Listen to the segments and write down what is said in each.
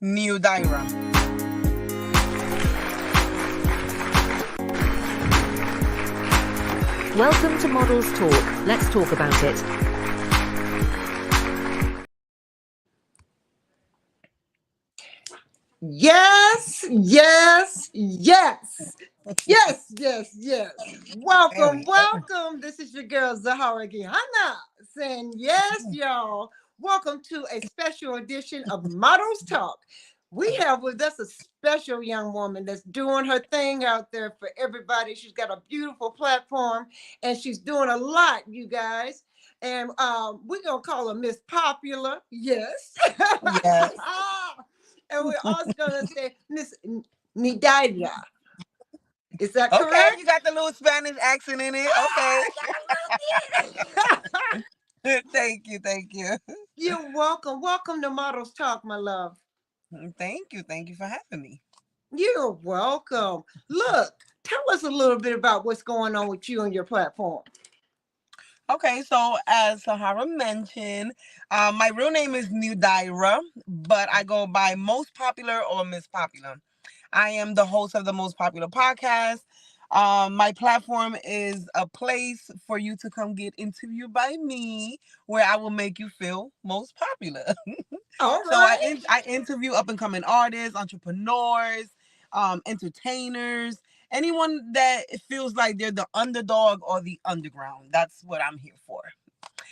Niwdayra. Welcome to Models Talk. Let's talk about it. Yes, yes, yes. Yes, yes, yes. There we Welcome, go. welcome. This is your girl Zahara Gihana saying yes, y'all. Welcome to a special edition of Models Talk. We have with us a special young woman that's doing her thing out there for everybody. She's got a beautiful platform and she's doing a lot, you guys. And we're going to call her Miss Popular. Yes. Yes. And we're also going to say Miss Niwdayra. Is that Okay, correct? you got the little Spanish accent in it. Okay. Thank you, thank you. You're welcome. Welcome to Models Talk, my love. Thank you for having me. You're welcome. Look, tell us a little bit about what's going on with you and your platform. Okay, so as Sahara mentioned, my real name is Niwdayra, but I go by Most Popular or Miss Popular. I am the host of the Most Popular podcast. My platform is a place for you to come get interviewed by me, where I will make you feel most popular. All So right. I interview up and coming artists, entrepreneurs, entertainers, anyone that feels like they're the underdog or the underground. That's what I'm here for.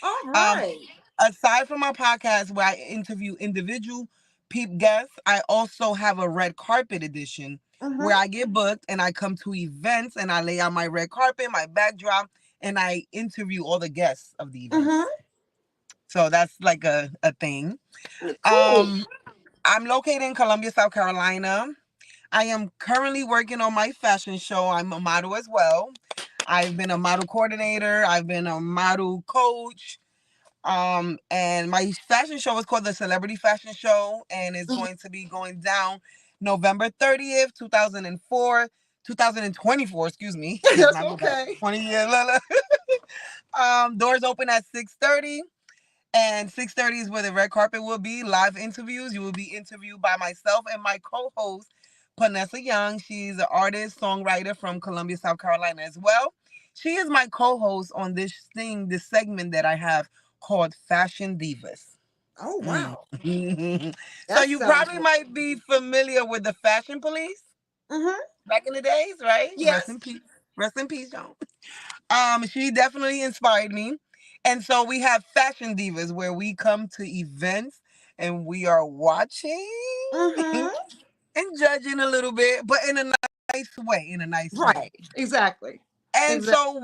All Um, right. Aside from my podcast where I interview individual peep guests, I also have a red carpet edition Mm-hmm. where I get booked and I come to events and I lay out my red carpet, my backdrop, and I interview all the guests of the events. Mm-hmm. So that's like a thing. Cool. Um, I'm located in Columbia, South Carolina. I am currently working on my fashion show. I'm a model as well. I've been a model coordinator. I've been a model coach. And my fashion show is called the Celebrity Fashion Show, and it's going to be going down November 30th, 2024, excuse me. That's Not go back okay. 20 years. Doors open at 6:30. And 6:30 is where the red carpet will be. Live interviews. You will be interviewed by myself and my co-host, Panessa Young. She's an artist, songwriter from Columbia, South Carolina as well. She is my co-host on this segment that I have called Fashion Divas. Oh, wow. So That you sounds probably good. might be familiar with the Fashion Police Mm-hmm. back in the days, right? Rest Yes. in peace. Rest in peace, John. She definitely inspired me. And so we have Fashion Divas where we come to events and we are watching Mm-hmm. and judging a little bit, but in a nice way, in a nice way. Right. Exactly. And Exactly. so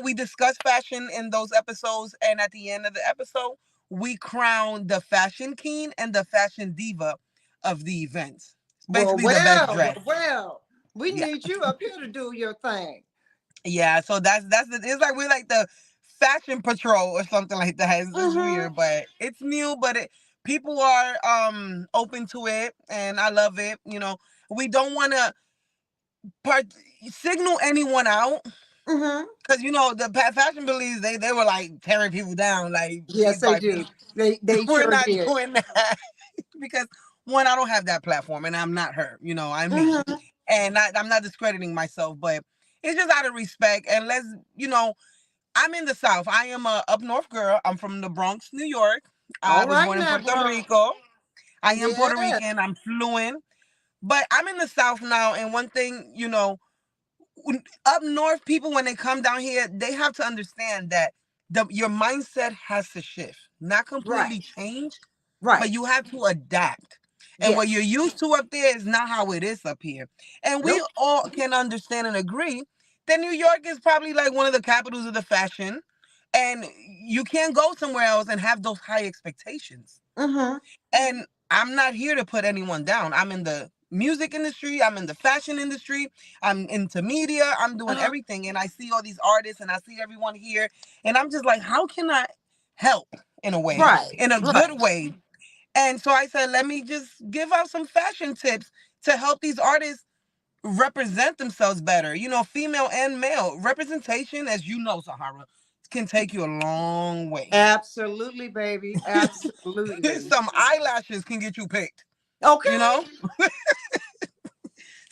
we discuss fashion in those episodes, and at the end of the episode, we crown the fashion king and the fashion diva of the events. Well, Basically the best well, dress. well, well. We Yeah. need you up here to do your thing. Yeah, so it's like we're like the fashion patrol or something like that. It's Mm-hmm. weird, but it's new, but people are open to it and I love it. We don't want to part signal anyone out Mm-hmm. because the fashion police they were like tearing people down like Yes, piece they by do. piece. They We're sure not did. doing that because one, I don't have that platform and I'm not her. I'm me, Mm-hmm. and I'm not discrediting myself, but it's just out of respect and let's you know I'm in the South. I am a up north girl. I'm from the Bronx, New York. I All was right born in now, Puerto bro. Rico. I am Puerto Yeah. Rican. I'm fluent. But I'm in the South now. And one thing, up north, people, when they come down here, they have to understand that your mindset has to shift. Not completely Right. change, but Right. you have to adapt. And what you're Yes. used to up there is not how it is up here. And we Nope. all can understand and agree that New York is probably like one of the capitals of the fashion. And you can't go somewhere else and have those high expectations. Mm-hmm. And I'm not here to put anyone down. I'm in the music industry, I'm in the fashion industry, I'm into media, I'm doing Uh-huh. everything. And I see all these artists and I see everyone here. And I'm just like, how can I help in a way, Right. in a good Right. way? And so I said, let me just give out some fashion tips to help these artists represent themselves better. Female and male representation, as you know, Sahara, can take you a long way. Absolutely, baby. Absolutely. Some eyelashes can get you picked. you Okay. know.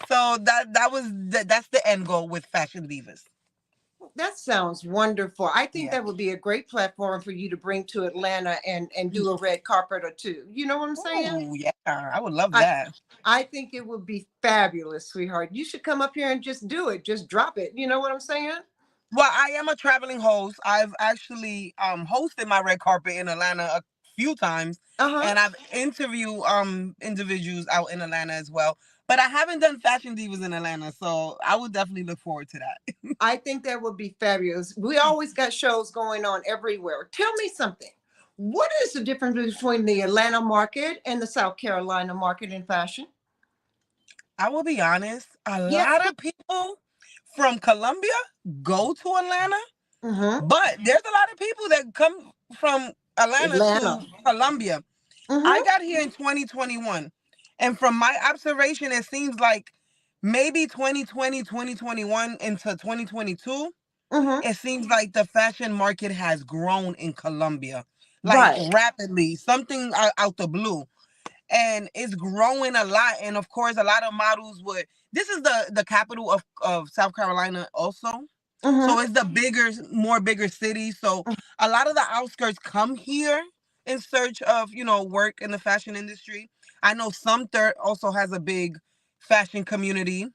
So that's the end goal with Fashion Divas. That sounds wonderful. I think Yeah. that would be a great platform for you to bring to Atlanta and do a red carpet or two. You know what I'm saying? Oh yeah, I would love I that. I think it would be fabulous, sweetheart. You should come up here and just do it. Just drop it. You know what I'm saying? Well, I am a traveling host. I've actually hosted my red carpet in Atlanta a few times, Uh-huh. and I've interviewed individuals out in Atlanta as well. But I haven't done Fashion Divas in Atlanta, so I would definitely look forward to that. I think that would be fabulous. We always got shows going on everywhere. Tell me something. What is the difference between the Atlanta market and the South Carolina market in fashion? I will be honest, a Yeah. lot of people from Colombia go to Atlanta, Mm-hmm. but there's a lot of people that come from Atlanta Atlanta. to Colombia. I Mm-hmm. got here in 2021. And from my observation, it seems like maybe 2020, 2021 into 2022, Mm-hmm. it seems like the fashion market has grown in Colombia, like Right. rapidly, something out the blue. And it's growing a lot. And of course, a lot of models would. This is the capital of South Carolina, also. So Mm-hmm. it's the bigger, more bigger city. So a lot of the outskirts come here in search of, work in the fashion industry. I know Sumter also has a big fashion community,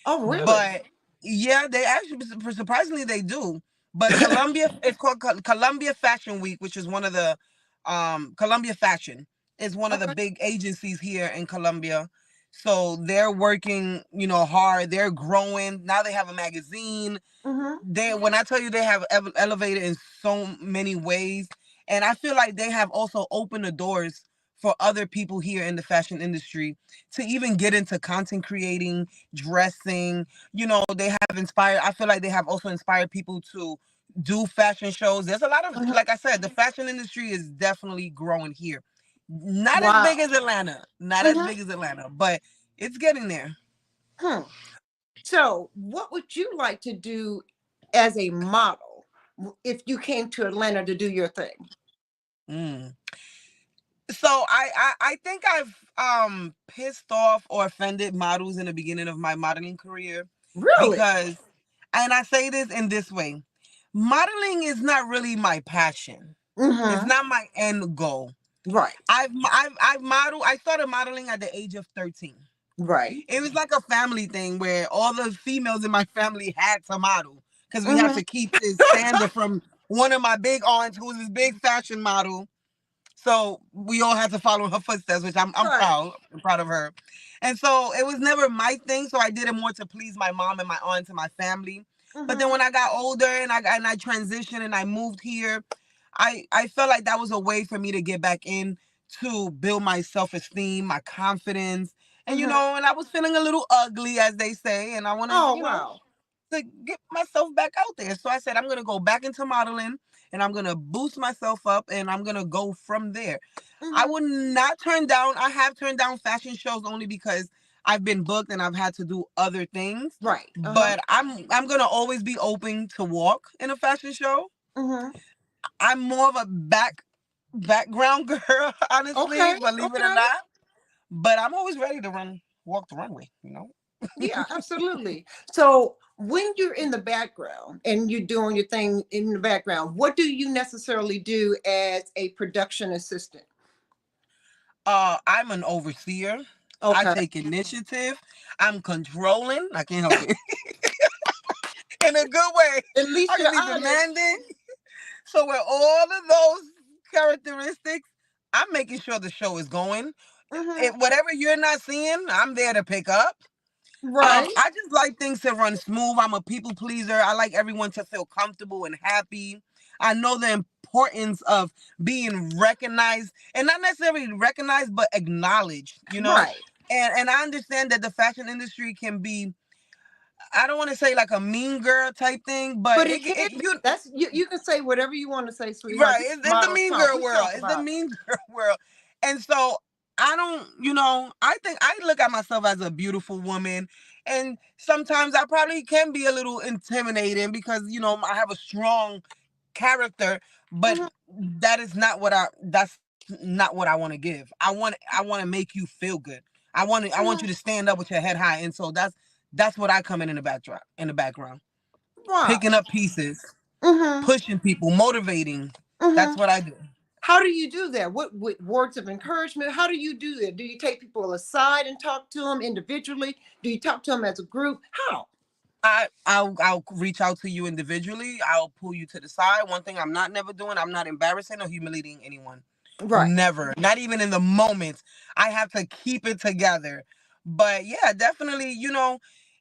Oh, really? but yeah, they actually surprisingly they do. But Columbia, it's called Columbia Fashion Week, which is one of the Columbia Fashion is one of the Okay. big agencies here in Columbia. So they're working, hard. They're growing. Now they have a magazine. Mm-hmm. They When I tell you they have elevated in so many ways, and I feel like they have also opened the doors for other people here in the fashion industry to even get into content creating, dressing. They have inspired. I feel like they have also inspired people to do fashion shows. There's a lot of, Uh-huh. like I said, the fashion industry is definitely growing here. Not as big Wow. as Atlanta, not as Mm-hmm. big as Atlanta, but it's getting there. Hmm. So, what would you like to do as a model if you came to Atlanta to do your thing? Mm. So I think I've pissed off or offended models in the beginning of my modeling career Really? because, and I say this in this way, modeling is not really my passion. It's Mm-hmm. not my end goal. Right. I've modeled. I started modeling at the age of 13. Right. It was like a family thing where all the females in my family had to model because we have Mm-hmm. to keep this standard from one of my big aunts who's this big fashion model, so we all had to follow her footsteps, which I'm Right. proud. I'm proud of her. And so it was never my thing. So I did it more to please my mom and my aunts and my family. But then Mm-hmm. when I got older and I transitioned and I moved here, I felt like that was a way for me to get back in to build my self-esteem, my confidence. And Mm-hmm. and I was feeling a little ugly, as they say, and I wanted, Oh, wow. to get myself back out there. So I said, I'm going to go back into modeling and I'm going to boost myself up and I'm going to go from there. I Mm-hmm. would not turn down, I have turned down fashion shows only because I've been booked and I've had to do other things. Right. Uh-huh. But I'm going to always be open to walk in a fashion show. Mm-hmm. I'm more of a background girl, honestly, Okay. believe it or Okay. not. But I'm always ready to walk the runway. Yeah, absolutely. So when you're in the background and you're doing your thing in the background, what do you necessarily do as a production assistant? I'm an overseer. I Okay. take initiative. I'm controlling. I can't help it. In a good way. At I least can you're be honest. demanding. So with all of those characteristics, I'm making sure the show is going. Mm-hmm. Whatever you're not seeing, I'm there to pick up. Right. I just like things to run smooth. I'm a people pleaser. I like everyone to feel comfortable and happy. I know the importance of being recognized, and not necessarily recognized, but acknowledged. Right. And I understand that the fashion industry can be, I don't want to say like a mean girl type thing, but But it can be. That's you can say whatever you want to say, sweetheart. right. This is It's the models mean talk. girl We world. talk It's the about it. mean girl world. And so I don't, I think I look at myself as a beautiful woman. And sometimes I probably can be a little intimidating because, I have a strong character, but Mhm. that is not what that's not what I want to give. I want to make you feel good. I want you to stand up with your head high. And so that's what I come in the backdrop, in the background, Wow. picking up pieces, Mm-hmm. pushing people, motivating. That's Mm-hmm. what I do. How do you do that? What with words of encouragement? How do you do that? Do you take people aside and talk to them individually? Do you talk to them as a group? How? I'll reach out to you individually. I'll pull you to the side. One thing I'm not never doing, I'm not embarrassing or humiliating anyone. Right. Never. Not even in the moments. I have to keep it together. But yeah, definitely,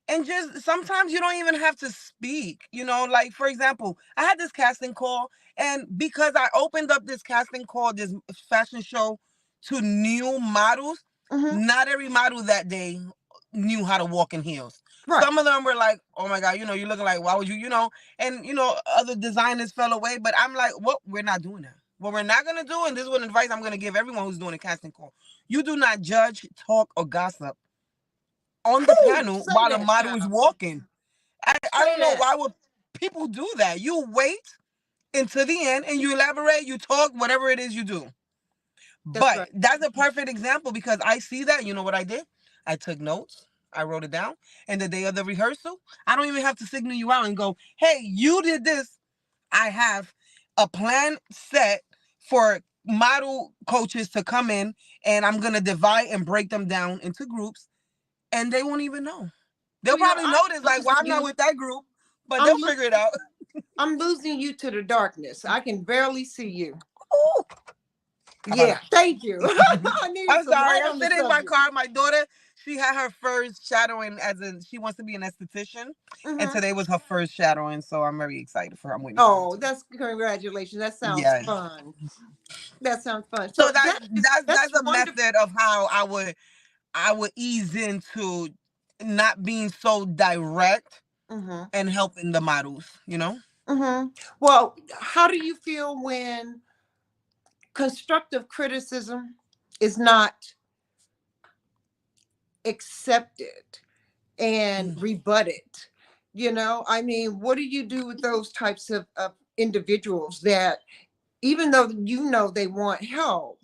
and just sometimes you don't even have to speak. Like for example, I had this casting call, and because I opened up this casting call, this fashion show to new models, Mm-hmm. not every model that day knew how to walk in heels. Right. Some of them were like, "Oh my God, you're looking like, why would you, And other designers fell away. But I'm like, "What? We're not doing that. What we're not gonna do, and this is what advice I'm gonna give everyone who's doing a casting call: you do not judge, talk, or gossip on the Whew, panel say while the that, model is child. walking. I Say don't know that. why would people do that. You wait until the end and you elaborate, you talk, whatever it is you do. That's But right. that's a perfect example because I see that. You know what I did? I took notes. I wrote it down. And the day of the rehearsal, I don't even have to signal you out and go, "Hey, you did this." I have a plan set for model coaches to come in, and I'm going to divide and break them down into groups, and they won't even know. They'll Sweetheart, probably I'm notice, like, well, losing I'm not you. with that group, but I'm they'll lo- figure it out. I'm losing you to the darkness. I can barely see you. Ooh, how about Yeah, that? thank you. I needed I'm some sorry. light I'm on the sitting in my subject. car. My daughter, she had her first shadowing she wants to be an esthetician. And Mm-hmm. today was her first shadowing. So I'm very excited for her. I'm waiting for her Oh, too. that's congratulations. That sounds Yes. fun. That sounds fun. So So that's that's a wonderful. method of how I would ease into not being so direct Mm-hmm. and helping the models. Mm-hmm. Well, how do you feel when constructive criticism is not accepted and Mm. rebutted? I mean, what do you do with those types of individuals that, even though they want help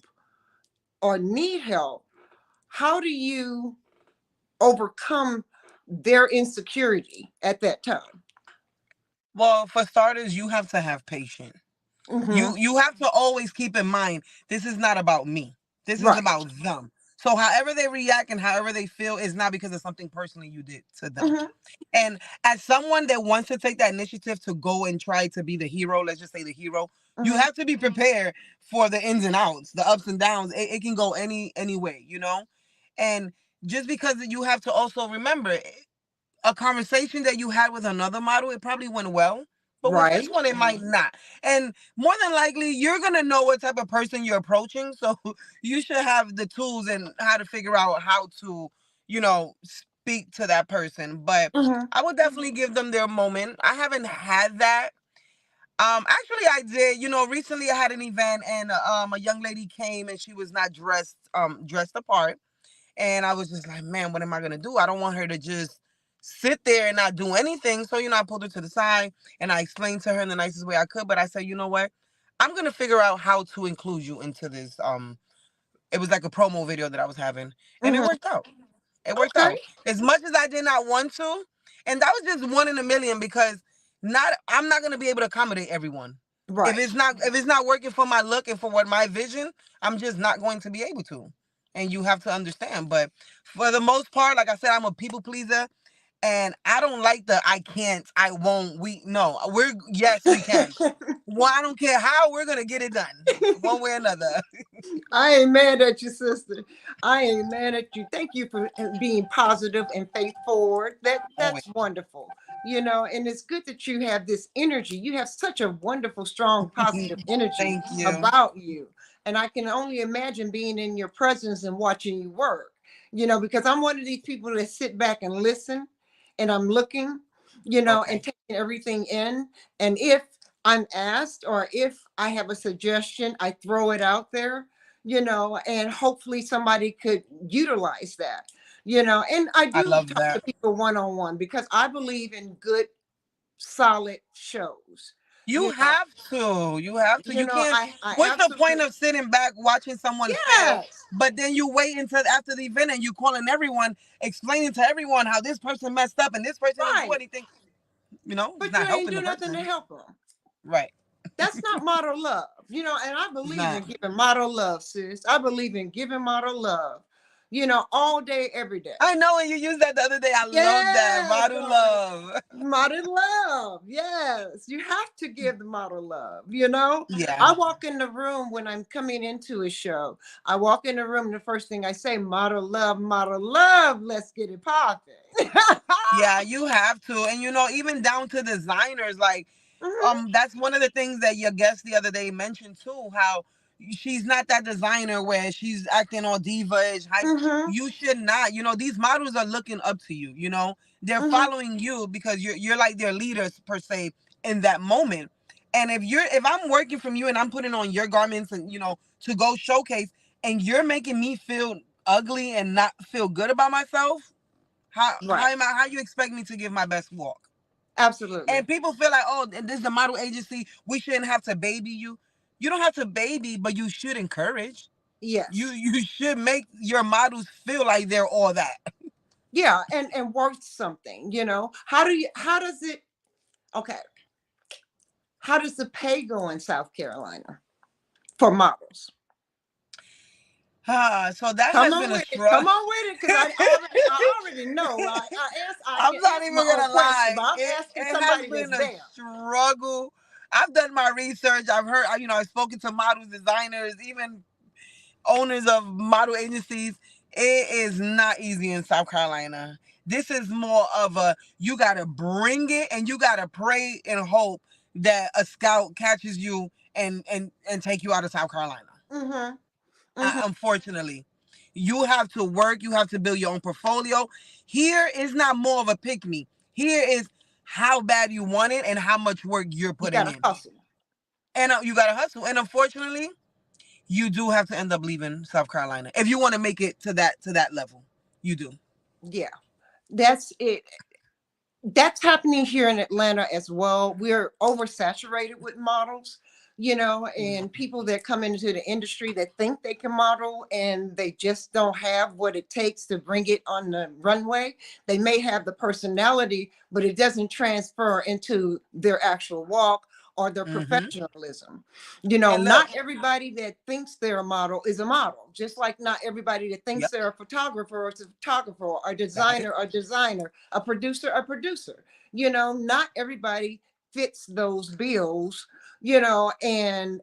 or need help, how do you overcome their insecurity at that time? Well, for starters, you have to have patience. Mm-hmm. You have to always keep in mind this is not about me. This is Right. about them. So however they react and however they feel is not because of something personally you did to them. Mm-hmm. And as someone that wants to take that initiative to go and try to be the hero, let's just say the hero, you Mm-hmm. have to be prepared for the ins and outs, the ups and downs. It can go any way. And just because you have to also remember a conversation that you had with another model, it probably went well. But with this Right. one, it might not. And more than likely, you're going to know what type of person you're approaching. So you should have the tools and how to figure out how to, speak to that person. But Mm-hmm. I would definitely give them their moment. I haven't had that. Actually, I did. Recently I had an event and a young lady came and she was not dressed apart. And I was just like, man, what am I gonna do? I don't want her to just sit there and not do anything. So, I pulled her to the side and I explained to her in the nicest way I could. But I said, you know what? I'm gonna figure out how to include you into this. It was like a promo video that I was having, and it Mm-hmm. worked out. It worked Okay. out. As much as I did not want to, and that was just one in a million because I'm not gonna be able to accommodate everyone. If Right. it's not working for my look and for what my vision, I'm just not going to be able to. And you have to understand. But for the most part, like I said, I'm a people pleaser. And I don't like the I can't, I won't, we no. Yes, we can. Well, I don't care how we're gonna get it done. One way or another. I ain't mad at you, sister. I ain't mad at you. Thank you for being positive and faith forward. Always. That's wonderful. And it's good that you have this energy. You have such a wonderful, strong, positive energy Thank you. about you. And I can only imagine being in your presence and watching you work. Because I'm one of these people that sit back and listen and I'm looking, and Okay. taking everything in. And if I'm asked or if I have a suggestion, I throw it out there, and hopefully somebody could utilize that, and I I do love talk to that. people one on one because I believe in good, solid shows. You have to. You have to. You can't. I What's the point absolutely, of sitting back watching someone fail, yes, but then you wait until after the event and you calling everyone, explaining to everyone how this person messed up and this person didn't do right. anything. You know, it's But you not ain't helping do the nothing to person. help them. Right. That's not model love, and I It's believe in not. giving model love, sis. I believe in giving model love, all day, every day. I know, and you used that the other day. I love that. Yes, Model love. model love. Yes, you have to give the model love. Yeah. I walk in the room when I'm coming into a show. I walk in the room, the first thing I say, model love, let's get it popping. Yeah, you have to. And even down to designers, like Mhm, that's one of the things that your guest the other day mentioned too, how she's not that designer where she's acting all diva-ish hype. mhm, You should not. These models are looking up to you, they're mhm. following you because you're like their leaders per se in that moment. And if I'm working from you and I'm putting on your garments and to go showcase, and you're making me feel ugly and not feel good about myself, Right. how you expect me to give my best walk? Absolutely. And people feel like, oh, this is the model agency, we shouldn't have to baby you. You don't have to baby, but you should encourage. you Yes. you should make your models feel like they're all that. Yeah, and worth something. How does it? Okay. How does the pay go in South Carolina for models? So that Come has on been a with it. struggle. Come on with it, because I already know. I I'm not answer even my own gonna question, lie. but I'm asking It has somebody that's been a there. struggle. I've done my research. I've heard, I've spoken to models, designers, even owners of model agencies. It is not easy in South Carolina. This is more of a, you gotta bring it and you gotta pray and hope that a scout catches you and take you out of South Carolina. Mm-hmm. Mm-hmm. Unfortunately, you have to work. You have to build your own portfolio. Here is not more of a pick me. Here is how bad you want it and how much work you're You putting gotta in, hustle. and you gotta hustle. And unfortunately, you do have to end up leaving South Carolina if you want to make it to that level. You do. Yeah, that's it. That's happening here in Atlanta as well. We're oversaturated with models, and people that come into the industry that think they can model and they just don't have what it takes to bring it on the runway. They may have the personality, but it doesn't transfer into their actual walk or their Mm-hmm. professionalism. And look, Not everybody that thinks they're a model is a model, just like not everybody that thinks yep, they're a photographer is a photographer, or that is a designer, a producer. Not everybody fits those bills, and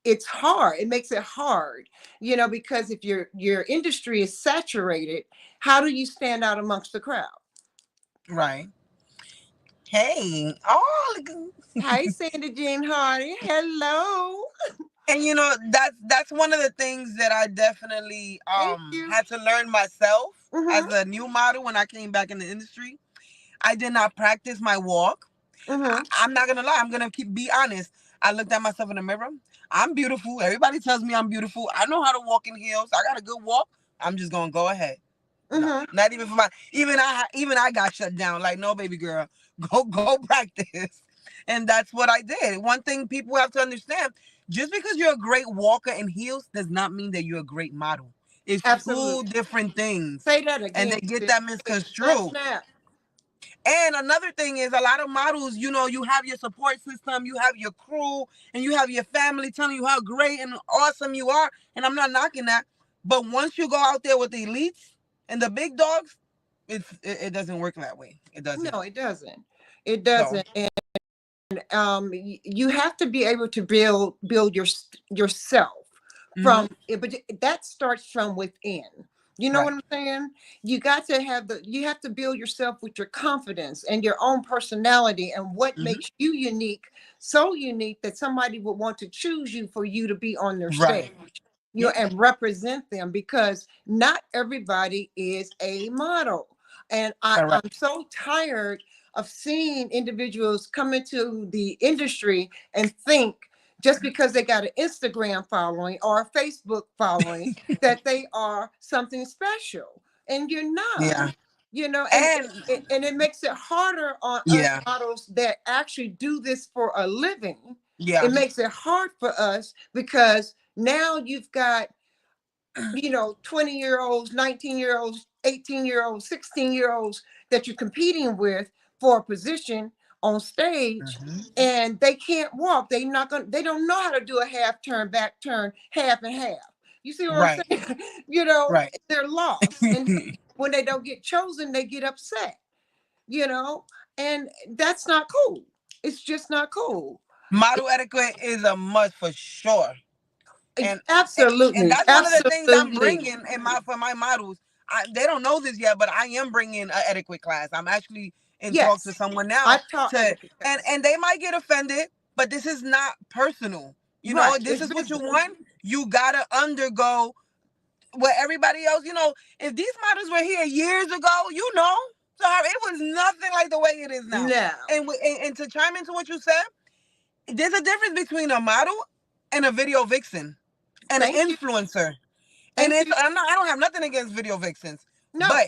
it's hard. It makes it hard, because if your industry is saturated, how do you stand out amongst the crowd? right. Hey, oh, Hi, Sandy Jean Hardy. Hello. and that's one of the things that I definitely Thank you. had to learn myself as Mm-hmm. a new model when I came back in the industry. I did not practice my walk. Mm-hmm. I'm not gonna lie. I'm gonna be honest. I looked at myself in the mirror. I'm beautiful. Everybody tells me I'm beautiful. I know how to walk in heels. I got a good walk. I'm just gonna go ahead. No, Mm-hmm. not even for my. Even I got shut down. Like, no, baby girl, go practice. And that's what I did. One thing people have to understand: just because you're a great walker in heels does not mean that you're a great model. It's two Absolutely. different things, Say that and again, they get sis. that Snap, misconstrued. snap. And another thing is, a lot of models, you have your support system, you have your crew, and you have your family telling you how great and awesome you are. And I'm not knocking that. But once you go out there with the elites and the big dogs, it doesn't work that way. It doesn't. No, it doesn't. It So, doesn't. You have to be able to build yourself hmm from it, but that starts from within. You know what right. I'm saying? You have to build yourself with your confidence and your own personality and what hmm makes you unique, so unique that somebody would want to choose you for you to be on their stage, Right. Yep. and represent them, because not everybody is a model. And I'm Correct. so tired of seeing individuals come into the industry and think just because they got an Instagram following or a Facebook following that they are something special. And you're not. Yeah. You know, And and it makes it harder on us yeah, models that actually do this for a living. yeah, It makes it hard for us because now you've got, you know, 20-year-olds, 19-year-olds, 18-year-olds, 16-year-olds that you're competing with for a position on stage, hmm, and they can't walk. They don't know how to do a half turn, back turn, half and half. You see what I'm right, saying? You know, right. they're lost. And when they don't get chosen, they get upset, you know, and that's not cool. It's just not cool. Model etiquette is a must for sure. and and and Absolutely. that's one of the things I'm Absolutely. bringing in my for my models. They don't know this yet, but I am bringing an etiquette class. I'm actually in talks with Yes. someone now I've taught to, etiquette and class. they might get offended, but this is not personal. You know, Right. this It's is what you business. want. You gotta undergo what everybody else. You know, if these models were here years ago, you know, so it was nothing like the way it is now. No. And to chime into what you said, there's a difference between a model and a video vixen and an Thank you. influencer. And Thank you. I don't have nothing against video vixens, No. but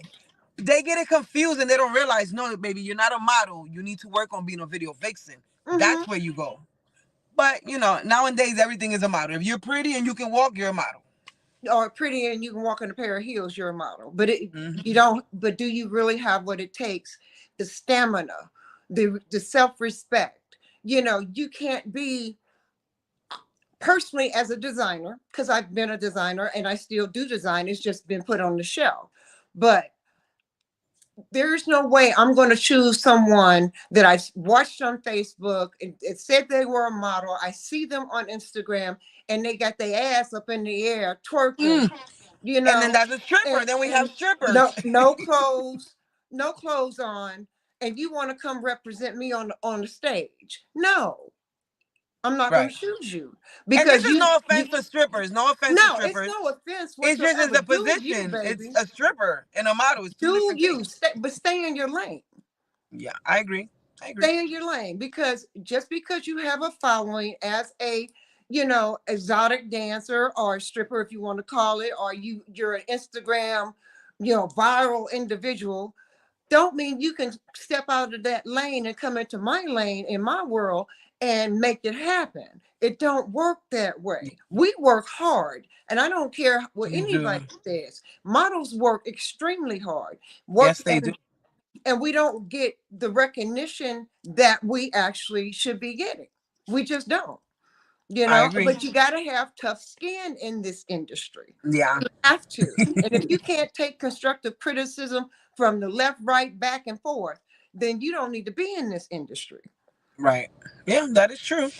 they get it confused and they don't realize, no, baby, you're not a model. You need to work on being a video vixen. Mm-hmm. That's where you go. But you know, nowadays everything is a model. If you're pretty and you can walk, you're a model. Or pretty and you can walk in a pair of heels, you're a model. But you Hmm. don't, but do you really have what it takes? The stamina, the self-respect. You know, you can't be personally as a designer, because I've been a designer and I still do design. It's just been put on the shelf. But there's no way I'm going to choose someone that I watched on Facebook. It said they were a model. I see them on Instagram and they got their ass up in the air twerking, Mm. you And then know, that's a stripper. Then we have and strippers. no clothes on, and you want to come represent me on the stage. No, I'm not going Right. to choose you And this because is no you offense to strippers. No offense to no, it's strippers. no offense It's just it's whatsoever. a Do you, position. It's baby? a stripper and a model. It's two Do different you things. stay, but stay in your lane. Yeah, I agree. I agree. Stay in your lane, because just because you have a following as a, you know, exotic dancer or stripper, if you want to call it, or you're an Instagram, you know, viral individual, don't mean you can step out of that lane and come into my lane in my world and make it happen. It don't work that way. We work hard, and I don't care what You do. anybody says. Models work extremely hard. Work Yes, they do. and we don't get the recognition that we actually should be getting. We just don't, you I know. agree. But you got to have tough skin in this industry. Yeah. You have to. And if you can't take constructive criticism from the left, right, back, and forth, then you don't need to be in this industry, Right. Yeah, that is true.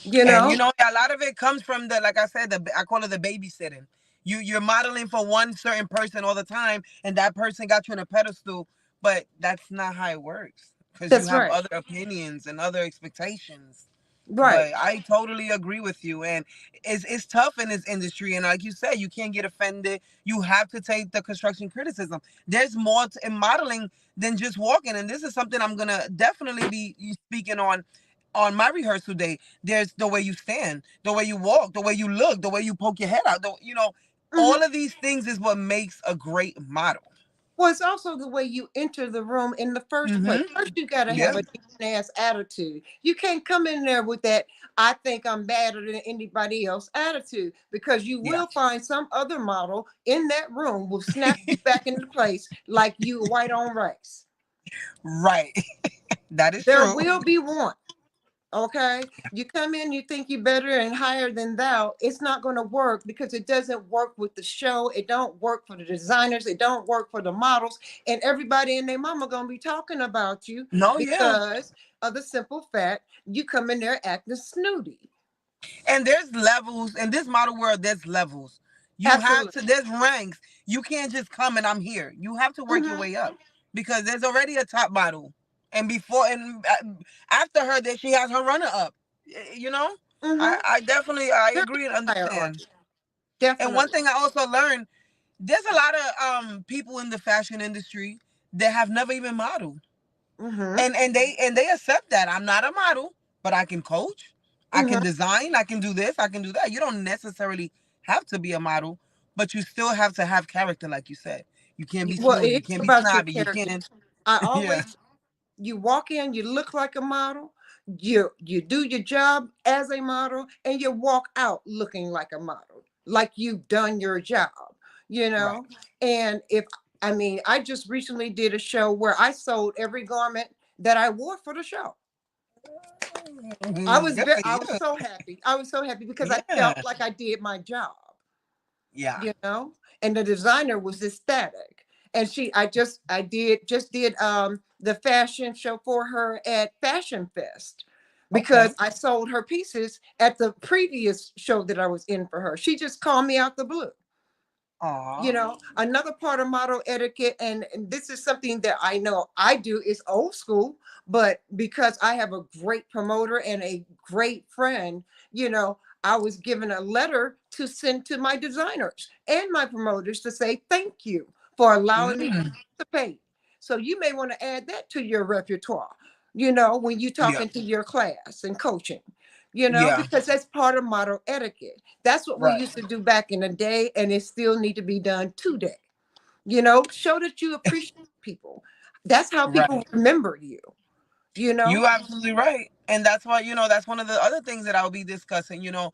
you And know. you know, a lot of it comes from the, like I said, I call it the babysitting. You're modeling for one certain person all the time, and that person got you on a pedestal, but that's not how it works because you That's have right. other opinions and other expectations. Right. But I totally agree with you, and it's tough in this industry. And like you said, you can't get offended. You have to take the construction criticism. There's more in modeling than just walking, and this is something I'm gonna definitely be speaking on my rehearsal day. There's the way you stand, the way you walk, the way you look, the way you poke your head out. You know, Mhm. all of these things is what makes a great model. Well, it's also the way you enter the room in the first place. Mm-hmm. First, you got to have Yeah. a decent ass attitude. You can't come in there with that "I think I'm better than anybody else" attitude, because you Yeah. will find some other model in that room will snap you back into place like you white on rice. Right. That is There true. will be one. Okay, you come in, you think you're better and higher than thou. It's not going to work, because it doesn't work with the show. It don't work for the designers. It don't work for the models, and everybody and their mama going to be talking about you No, yeah. because of the simple fact you come in there acting snooty. And there's levels in this model world. There's levels. You have Absolutely. to. There's ranks. You can't just come and I'm here. You have to work your Mm-hmm. way up because there's already a top model, and before and after her, that she has her runner up. You know, Mm-hmm. I definitely I There is agree and a understand. hierarchy. And one Definitely. thing I also learned, there's a lot of people in the fashion industry that have never even modeled, Mm-hmm. and they accept that I'm not a model, but I can coach, I can Mm-hmm. design, I can do this, I can do that. You don't necessarily have to be a model, but you still have to have character, like you said. You can't be Well, smooth. You it's can't be about your snobby. You character. can't. I Yeah. always, you walk in, you look like a model, you do your job as a model, and you walk out looking like a model, like you've done your job, you Right. know. And if I mean, I just recently did a show where I sold every garment that I wore for the show. Good for I you. was so happy. I was so happy because I felt Yeah. like I did my job, Yeah. you know. And the designer was ecstatic. And I did the fashion show for her at Fashion Fest Okay. because I sold her pieces at the previous show that I was in for her. She just called me out the blue. Aw. You know, another part of model etiquette, and this is something that I know I do, is old school, but because I have a great promoter and a great friend, you know, I was given a letter to send to my designers and my promoters to say thank you for allowing me to Mm. participate. So you may want to add that to your repertoire, you know, when you're Yeah. talking to your class and coaching, you know, Yeah. because that's part of model etiquette. That's what we Right. used to do back in the day, and it still need to be done today. You know, show that you appreciate people. That's how people Right. remember you, you know? You absolutely right. And that's why, that's one of the other things that I'll be discussing, because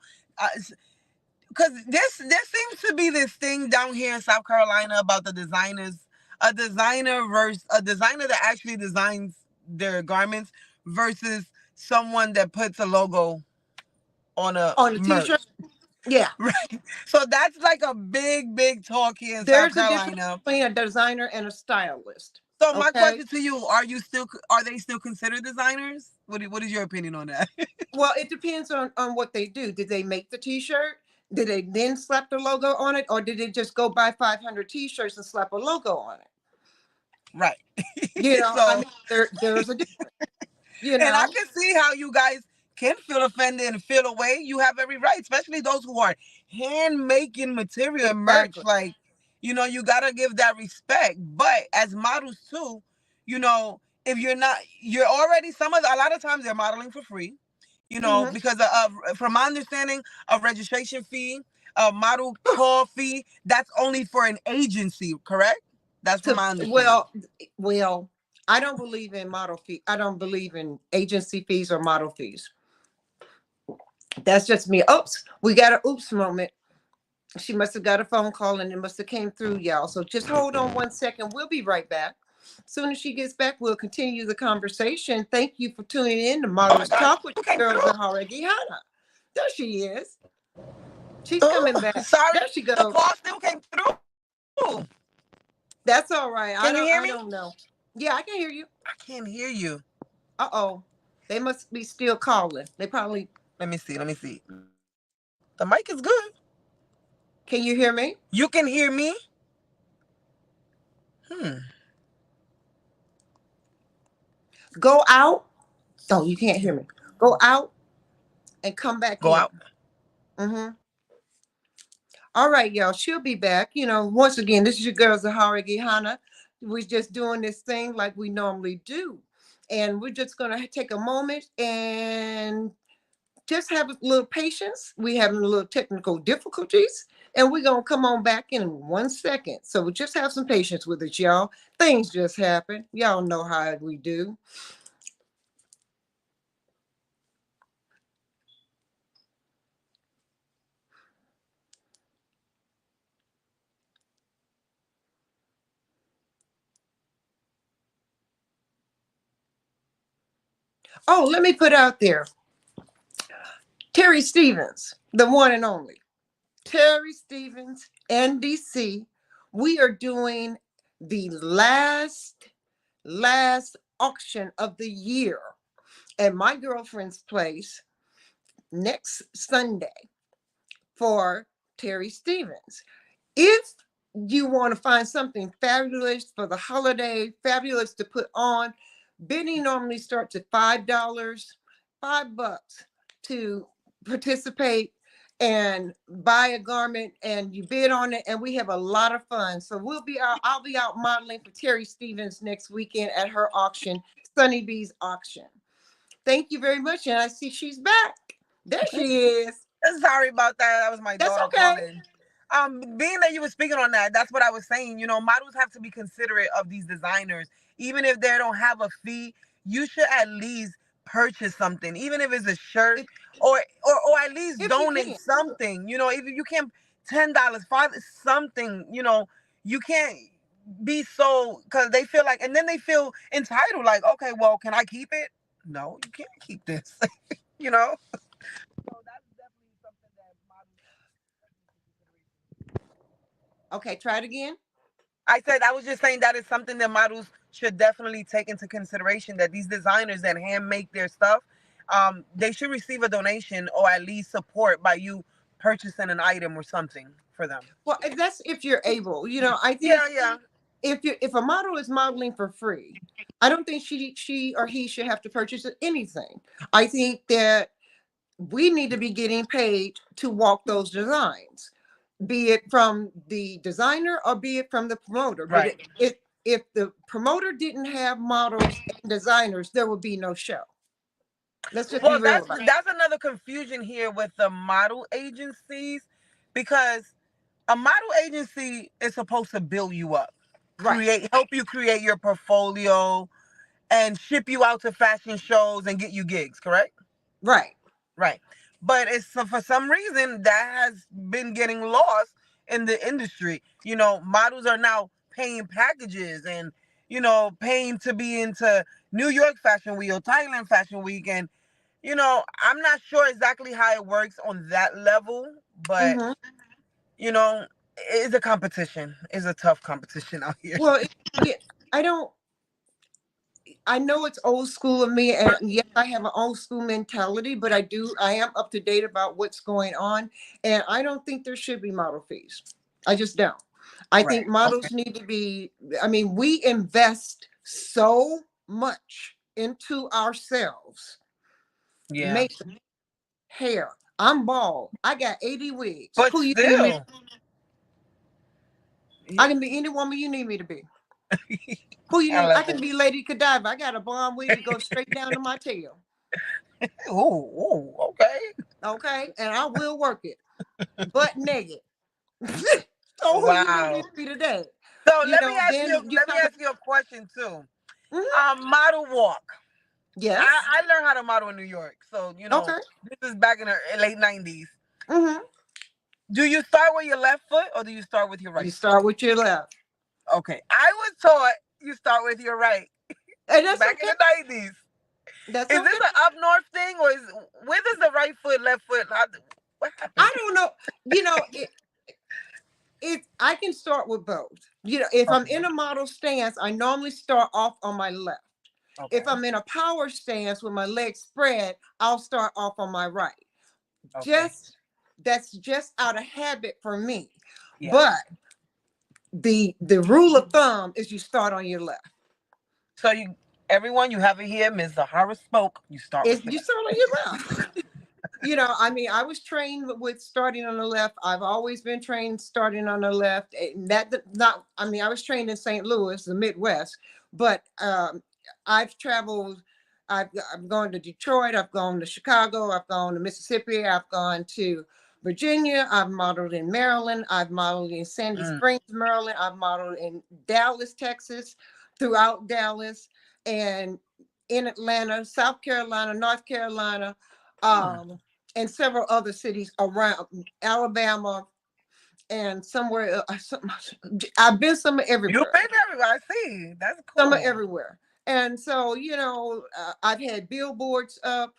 there seems to be this thing down here in South Carolina about the designers, a designer that actually designs their garments versus someone that puts a logo on a On a t-shirt. merch. Yeah. Right. So that's like a big, big talk here in South There's a difference Carolina. between a designer and a stylist. So my Okay. question to you, are they still considered designers? What is your opinion on that? Well, it depends on what they do. Did they make the t-shirt? Did they then slap the logo on it? Or did they just go buy 500 t-shirts and slap a logo on it? Right. You know, I So mean, there's a difference, you and I know? can see how you guys can feel offended and feel away. You have every right, especially those who are hand making material and merch. Exactly. Like, you gotta give that respect. But as models too, if you're not, you're already a lot of times they're modeling for free. Hmm. Because from my understanding, a registration fee, a model call fee, that's only for an agency, correct? That's from To my understanding. well, I don't believe in model fee. I don't believe in agency fees or model fees. That's just me. Oops, we got a oops moment. She must have got a phone call and it must have came through, y'all. So just hold on 1 second. We'll be right back. As soon as she gets back, we'll continue the conversation. Thank you for tuning in to Oh my Models God, Talk with you came your girl through. Zahara Gihana. There she is. She's coming Oh, back. sorry, There she the goes. call still came through. That's all right. Can you hear I me? don't know. Yeah, I can hear you. I can't hear you. Uh-oh. They must be still calling. They probably Let me see. Let me see. The mic is good. can you hear me? You can hear me? Hmm. Go out. Oh, you can't hear me. Go out and come back Go in. out. Mm-hmm. All right, y'all. She'll be back. You know, once again, this is your girl Zahara Gihana. We're just doing this thing like we normally do. And we're just gonna take a moment and just have a little patience. We having a little technical difficulties. And we're gonna come on back in 1 second. So we just have some patience with us, y'all. Things just happen. Y'all know how we do. Oh, let me put out there. Terry Stevens, the one and only. Terry Stevens, NDC. We are doing the last auction of the year at my girlfriend's place next Sunday for Terry Stevens. If you want to find something fabulous for the holiday, fabulous to put on, bidding normally starts at $5, $5 to participate and buy a garment, and you bid on it, and we have a lot of fun. So I'll be out modeling for Terry Stevens next weekend at her auction, Sunny B's auction. Thank you very much. And I see she's back. There she is. Sorry about that. That was my That's daughter okay. calling. Being that you were speaking on that, that's what I was saying. Models have to be considerate of these designers, even if they don't have a fee. You should at least purchase something, even if it's a shirt, If or at least if you donate can. something. If you can, $10, five, something. You can't be so, because they feel like, and then they feel entitled. Like, okay, well, can I keep it? No, you can't keep this. you know. So that's definitely something that models take into consideration. Okay, try it again. I said I was just saying that is something that models should definitely take into consideration, that these designers that hand make their stuff, they should receive a donation or at least support by you purchasing an item or something for them. Well, and that's if you're able. I think Yeah, yeah. if a model is modeling for free, I don't think she or he should have to purchase anything. I think that we need to be getting paid to walk those designs, be it from the designer or be it from the promoter. But Right. if the promoter didn't have models and designers, there would be no show. Let's just be Well, real that's about it. that's another confusion here with the model agencies, because a model agency is supposed to build you up, Right, help you create your portfolio, and ship you out to fashion shows and get you gigs, correct? right. Right. But it's for some reason that has been getting lost in the industry. Models are now paying packages and, paying to be into New York Fashion Week or Thailand Fashion Week. And, I'm not sure exactly how it works on that level, but, Hmm. you know, it's a competition. It's a tough competition out here. Well, yeah, I don't. I know it's old school of me, and yes, I have an old school mentality, but I am up to date about what's going on, and I don't think there should be model fees. I just don't. I Right. think Okay. models need to be, I mean, we invest so much into ourselves. Yeah. Makeup, hair. I'm bald. I got 80 wigs. But Who you need me? still, I yeah, can be any woman you need me to be. Who you I need? I love can it. be Lady Godiva. I got a blonde wig that goes straight down to my tail. Ooh, ooh, okay. Okay, and I will work it, butt naked. So who you need me Wow. to be today? So let me ask you. Then you Let me talk. ask you a question too. Mhm. Model walk. I, Yes. I learned how to model in New York. So Okay. this is back in the late 90s. Hmm. Do you start with your left foot or do you start with your You right foot? start with your left, Okay, I was taught you start with your right and that's back in okay. the 90s. That's Is this okay. an up north thing, or where does the right foot, left foot? What happened? I don't know. You know, it. I can start with both. If I'm Okay. in a model stance, I normally start off on my left. If Okay. I'm in a power stance with my legs spread, I'll start off on my right. Okay. Just That's just out of habit for me. Yes. But the rule of thumb is you start on your left. So everyone, you have it here. Ms. Zahara spoke. You start Is with your you start on your left. I mean, I was trained with starting on the left. I've always been trained starting on the left. And that not, I mean, I was trained in St. Louis, the Midwest, but I've traveled. I've gone to Detroit. I've gone to Chicago. I've gone to Mississippi. I've gone to Virginia. I've modeled in Maryland. I've modeled in Sandy left. Springs, Maryland. I've modeled in Dallas, Texas, throughout Dallas, and in Atlanta, South Carolina, North Carolina, Mm. um, and several other cities around Alabama and somewhere. I've been somewhere You've everywhere, been everywhere. I see. That's somewhere cool. everywhere. And so, I've had billboards up.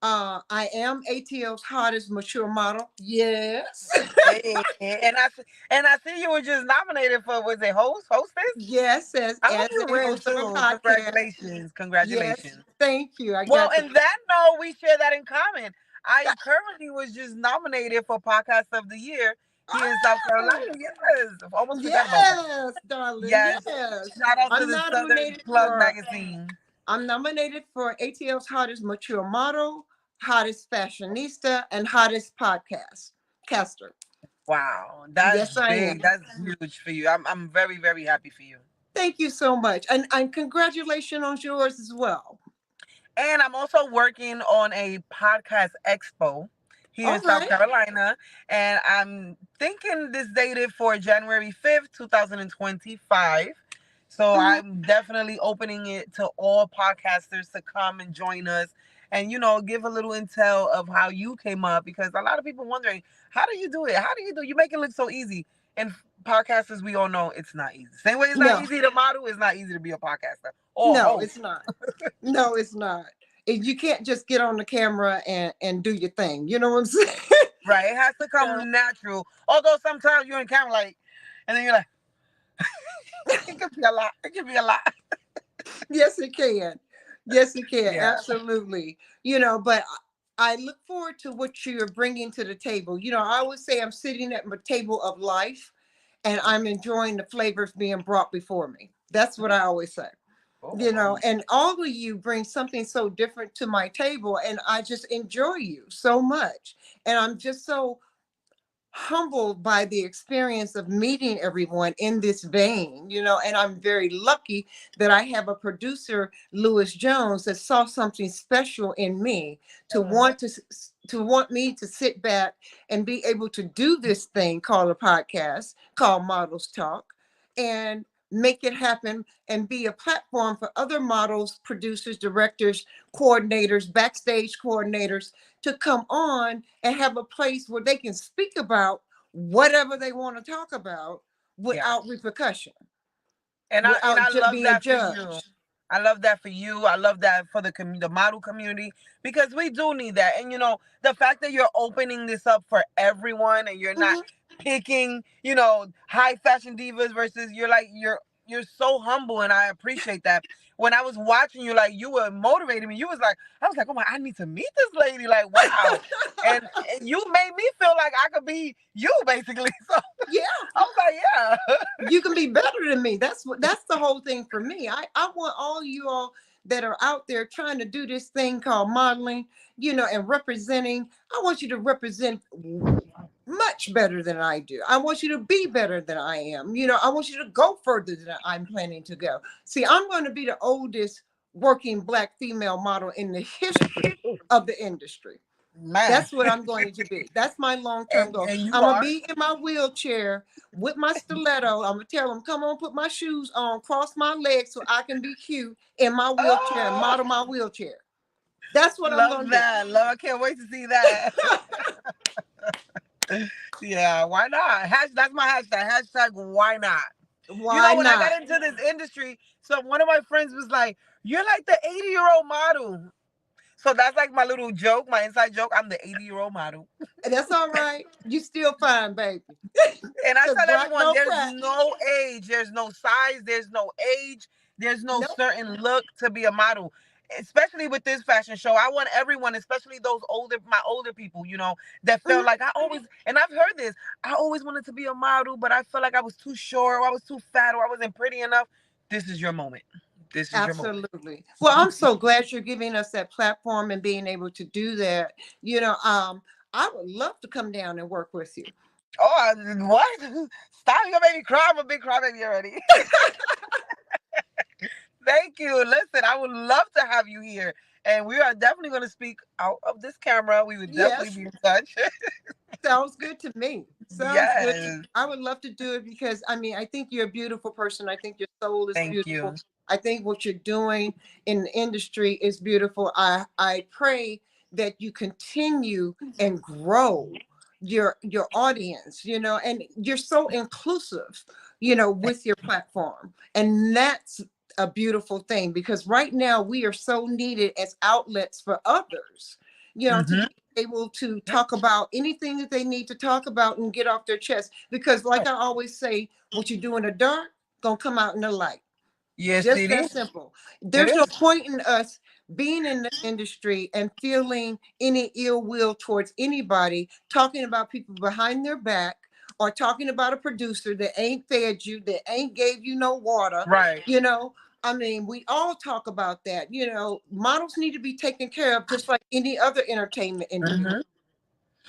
I am ATL's hottest mature model. Yes. Hey, and I see you were just nominated for, was it hostess? Yes, I hope as you a win host of a too. podcast. Congratulations. Yes, Congratulations. thank you. I Well, got the. in that note, we share that in common. I currently was just nominated for Podcast of the Year here in South Carolina. Oh, Yes. Almost forgot about that. yes, darling. Yes. Yes. Shout out to I'm the Southern nominated Plug for magazine. I'm nominated for ATL's hottest mature model, hottest fashionista, and hottest podcast caster. Wow. That's Yes, I big. am. That's huge for you. I'm very, very happy for you. Thank you so much. And congratulations on yours as well. And I'm also working on a podcast expo here in All South right. Carolina, and I'm thinking this dated for January 5th, 2025. So Mhm. I'm definitely opening it to all podcasters to come and join us and, give a little intel of how you came up, because a lot of people wondering, how do you do it? How do you do? You make it look so easy. And podcasters, we all know it's not easy. Same way it's not No, easy to model, it's not easy to be a podcaster or a no, host. it's not. No, it's not. You can't just get on the camera and do your thing. You know what I'm saying? Right? It has to Yeah. come natural. Although sometimes you're in camera like, and then you're like, it could be a lot. It could be a lot. Yes, it can. Yes, it can. Yeah. Absolutely. But I look forward to what you're bringing to the table. I always say I'm sitting at my table of life and I'm enjoying the flavors being brought before me. That's what I always say. Oh. And all of you bring something so different to my table, and I just enjoy you so much. And I'm just so humbled by the experience of meeting everyone in this vein, and I'm very lucky that I have a producer, Lewis Jones, that saw something special in me to Mhm. want me to sit back and be able to do this thing called a podcast called Models Talk and make it happen and be a platform for other models, producers, directors, coordinators, backstage coordinators to come on and have a place where they can speak about whatever they want to talk about Yeah. without repercussion, And I and without I love being that for you. judged. I love that for you. I love that for the model community, because we do need that. And the fact that you're opening this up for everyone and you're not Mhm. picking, high fashion divas versus you're so humble, and I appreciate that. When I was watching you, like, you were motivating me. You was like, I was like, oh my, I need to meet this lady. Like, wow. And you made me feel like I could be you, basically. So Yeah, I was like, yeah. you can be better than me. That's the whole thing for me. I want all you all that are out there trying to do this thing called modeling, and representing. I want you to represent much better than I do. I want you to be better than I am. I want you to go further than I'm planning to go. See, I'm going to be the oldest working Black female model in the history of the industry. Man. That's what I'm going to be. That's my long-term and goal. and you I'm gonna are. be in my wheelchair with my stiletto. I'm gonna tell them, come on, put my shoes on, cross my legs so I can be cute in my wheelchair and Oh, model my wheelchair. That's what I'm love gonna do. that. Love. I can't wait to see that. Yeah, why not? That's my hashtag. Hashtag why not? Why When I not? got into this industry, so one of my friends was like, "You're like the 80-year-old model." So that's like my little joke, my inside joke. I'm the 80-year-old model. That's all right. You still fine, baby. And I Cause tell Black everyone, don't there's crack. no age, there's no size, there's no age, there's no Nope. certain look to be a model. Especially with this fashion show, I want everyone, especially my older people, that felt Mhm. like and I've heard this. I always wanted to be a model, but I felt like I was too short, or I was too fat, or I wasn't pretty enough. This is your moment. This is your moment. Absolutely. Well, I'm so glad you're giving us that platform and being able to do that. I would love to come down and work with you. What? Stop! You gonna make me cry. I'm a big crybaby already. Thank you. Listen, I would love to have you here. And we are definitely going to speak out of this camera. We would definitely Yes. be in touch. Sounds good to me. Sounds good. Yes. I would love to do it because I mean, I think you're a beautiful person. I think your soul is Thank you. beautiful. I think what you're doing in the industry is beautiful. I pray that you continue and grow your audience, and you're so inclusive, with your platform. And that's a beautiful thing because right now we are so needed as outlets for others, to Hmm. be able to talk about anything that they need to talk about and get off their chest. Because, like I always say, what you do in the dark gonna come out in the light. Yes, Just it that is. simple. It There's no is. point in us being in the industry and feeling any ill will towards anybody, talking about people behind their back or talking about a producer that ain't fed you, that ain't gave you no water, Right. you know. I mean, we all talk about that. Models need to be taken care of just like any other entertainment individual,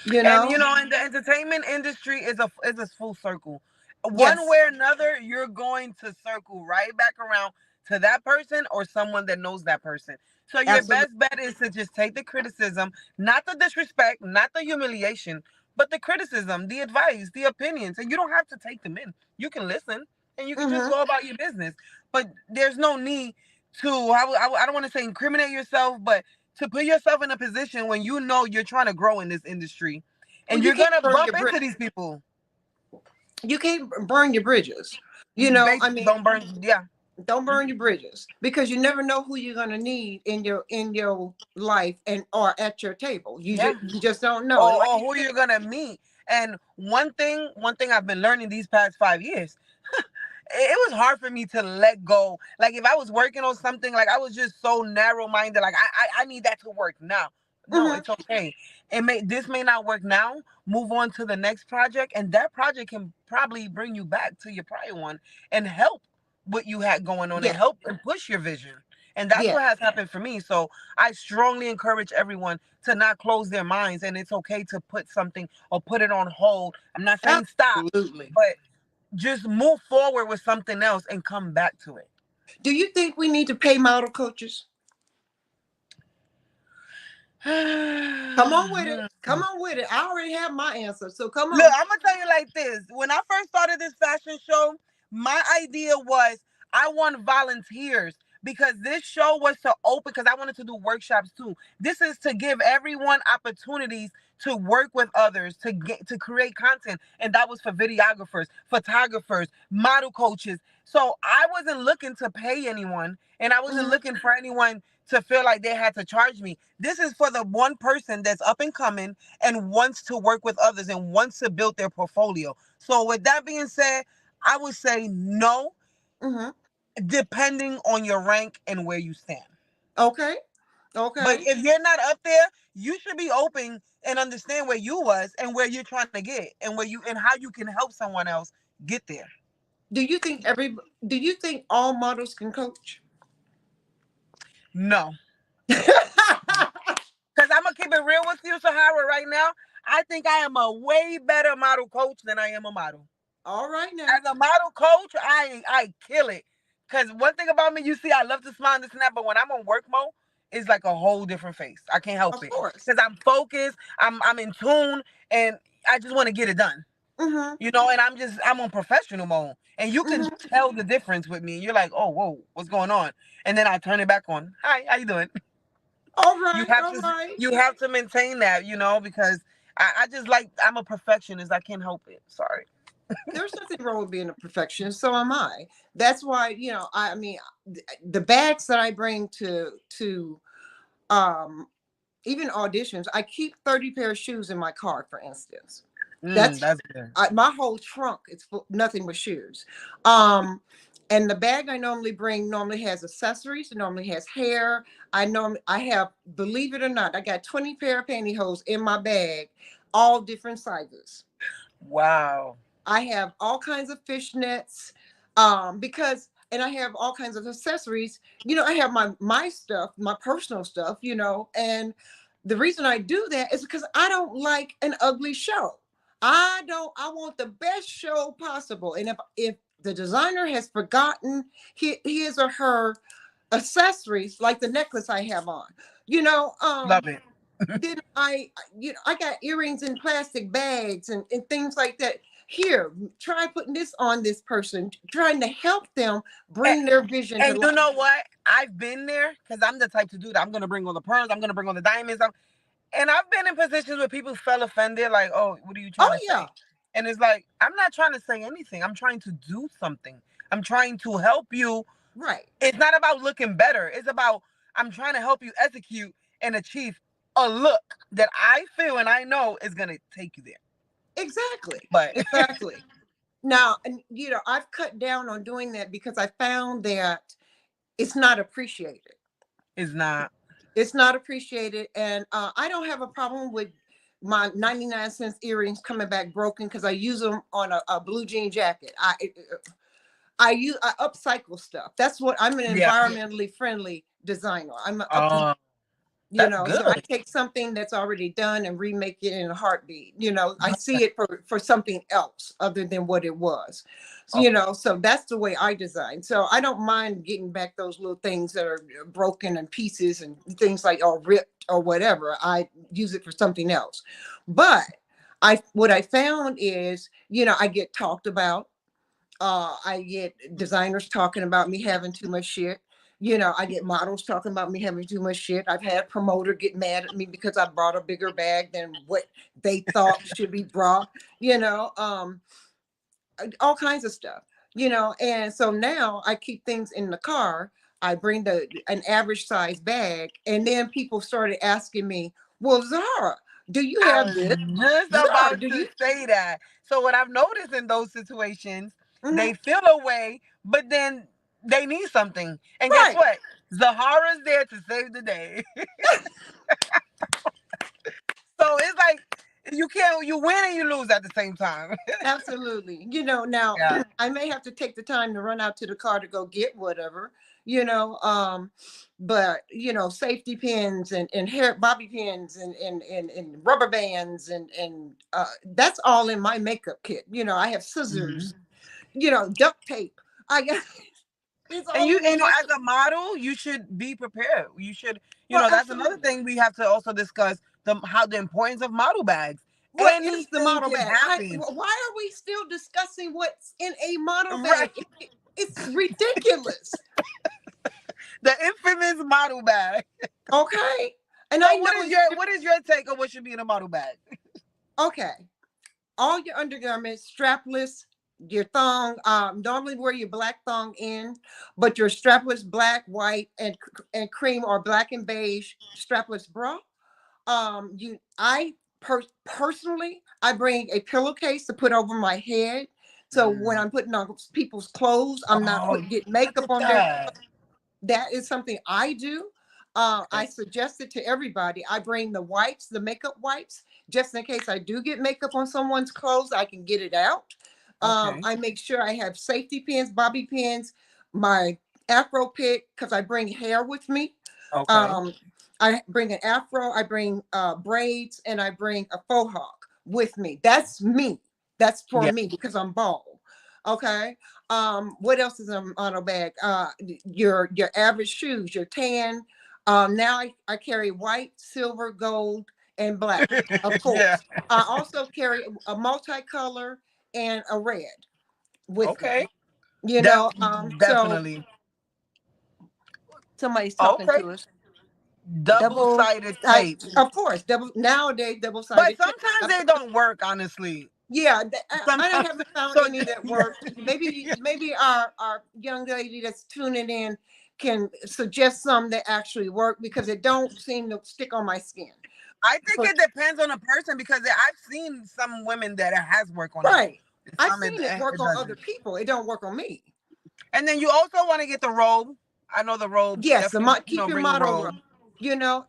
Hmm. you And know? in the entertainment industry is a full circle. One Yes. way or another, you're going to circle right back around to that person or someone that knows that person. So your Absolutely. best bet is to just take the criticism, not the disrespect, not the humiliation, but the criticism, the advice, the opinions. And you don't have to take them in. You can listen and you can just Mm-hmm. go about your business. But there's no need to, I don't want to say incriminate yourself, but to put yourself in a position when you know you're trying to grow in this industry Well, and you you're can't going to burn bump your bridge. into these people. You can't burn your bridges. I Basically, mean, don't burn. Yeah. don't burn Mhm. your bridges because you never know who you're going to need in your life and or at your table. Yeah. You just don't know. And or, like or you who said, you're gonna meet. And one thing I've been learning these past 5 years, it was hard for me to let go. Like if I was working on something, like I was just so narrow minded. Like I need that to work now. No, mm-hmm, it's okay. This may not work now. Move on to the next project, and that project can probably bring you back to your prior one and help what you had going on and yeah, help and push your vision. And that's yeah, what has happened for me. So I strongly encourage everyone to not close their minds, and it's okay to put something or put it on hold. I'm not saying stop, absolutely. but just move forward with something else and come back to it. Do you think we need to pay model coaches? Come on with it. Come on with it. I already have my answer. So come Look, on. I'm gonna tell you like this. When I first started this fashion show, my idea was I want volunteers because this show was to open because I wanted to do workshops too. This is to give everyone opportunities to work with others, to create content. And that was for videographers, photographers, model coaches. So I wasn't looking to pay anyone and I wasn't Mhm. looking for anyone to feel like they had to charge me. This is for the one person that's up and coming and wants to work with others and wants to build their portfolio. So with that being said, I would say no, Mhm. depending on your rank and where you stand. Okay. But Okay. if you're not up there, you should be open and understand where you was and where you're trying to get and where you and how you can help someone else get there. Do you think all models can coach? No. Because I'm gonna keep it real with you, Sahara, right now. I think I am a way better model coach than I am a model. All right now. As a model coach, I kill it. Cause one thing about me, you see, I love to smile and this and that, but when I'm on work mode, it's like a whole different face. I can't help Of it. course. Cause I'm focused, I'm in tune, and I just want to get it done. Mhm. And I'm on professional mode. And you can Mhm. tell the difference with me. You're like, oh, whoa, what's going on? And then I turn it back on. Hi, how you doing? All You right. have All to right. you have to maintain that, because I just like I'm a perfectionist. I can't help it. Sorry. There's nothing wrong with being a perfectionist. So am I. That's why, I mean, the bags that I bring to um even auditions, I keep 30 pair of shoes in my car, for instance. That's That's good. my whole trunk is full, nothing but shoes. Um, and the bag I normally bring normally has accessories. It normally has hair. I have, believe it or not, I got 20 pair of pantyhose in my bag, all different sizes. Wow. I have all kinds of fishnets, because, and I have all kinds of accessories. I have my stuff, my personal stuff. And the reason I do that is because I don't like an ugly show. I don't. I want the best show possible. And if the designer has forgotten his or her accessories, like the necklace I have on, you know, um, Love it. then I got earrings in plastic bags and things like that. Here, try putting this on this person, trying to help them And, bring their vision to and life. you know what? I've been there because I'm the type to do that. I'm gonna bring all the pearls. I'm gonna bring all the diamonds. And I've been in positions where people felt offended, like, "Oh, what are you Oh trying to yeah, say?" And it's like, I'm not trying to say anything. I'm trying to do something. I'm trying to help you. right, It's not about looking better. It's about I'm trying to help you execute and achieve a look that I feel and I know is gonna take you there. exactly, But exactly. Now, and I've cut down on doing that because I found that it's not appreciated. it's not. It's not appreciated, and I don't have a problem with my 99 cents earrings coming back broken because I use them on a blue jean jacket. I upcycle stuff. That's what I'm, an Yeah. environmentally friendly designer. I'm a up, Uh, that's so I good. take something that's already done and remake it in a heartbeat. I see it for something else other than what it was. So, so that's the way I design. So I don't mind getting back those little things that are broken and pieces and things like or ripped or whatever. I use it for something else. But what I found is, I get talked about. I get designers talking about me having too much shit. I get models talking about me having too much shit. I've had promoter get mad at me because I brought a bigger bag than what they thought should be brought. All kinds of stuff. And so now I keep things in the car. I bring an average size bag, and then people started asking me, "Well, Zahara, do you I have was this? just Zahara, about do to you?" say that. So what I've noticed in those situations, Mhm. they feel a way, but then they need something. And guess Right. what? Zahara's there to save the day. So it's like you win and you lose at the same time. Absolutely. Now Yeah. I may have to take the time to run out to the car to go get whatever, but safety pins and hair bobby pins and rubber bands and that's all in my makeup kit. I have Mhm. scissors, duct tape. I got it's And all in the as makeup. a model, you should be prepared. You should, Well, that's another absolutely. thing we have to also discuss the importance of model bags. What is the Anything model can bag? happen. Why are we still discussing what's in a model Right. bag? It's ridiculous. The infamous model bag. Okay. And I So know it's what is your take on what should be in a model bag? okay. All your undergarments, strapless, your thong. Normally wear your black thong in, but your strapless black, white, and cream or black and beige strapless bra. You I personally I bring a pillowcase to put over my head. So when Mm. I'm putting on people's clothes, I'm not Oh, getting look makeup at on their. that. That is something I do. Okay. I suggest it to everybody. I bring the wipes, the makeup wipes, just in case I do get makeup on someone's clothes, I can get it out. Okay. I make sure I have safety pins, bobby pins, my afro pick, because I bring hair with me. Okay. Um, I bring an afro, I bring braids, and I bring a faux hawk with me. That's me. That's for Yeah. me because I'm bald. Okay. What else is on a bag? Your average shoes, your tan. Now I carry white, silver, gold, and black, of Yeah. course. I also carry a multicolor and a red with me. Okay. You Def- know, so Definitely. somebody's talking Okay. to us. Double Double sided side, tape. of course, nowadays double But sided tape. sometimes they don't work, honestly. Yeah, I Sometimes. haven't found So, any that yeah. work. Maybe our young lady that's tuning in can suggest some that actually work because it don't seem to stick on my skin. I think But it depends on the person because I've seen some women that it has work on them. right, I've Some seen it work it on other doesn't. people. It don't work on me. And then you also want to get the robe. I know the robe. Yes, Definitely, keep your bring a model robe. robe.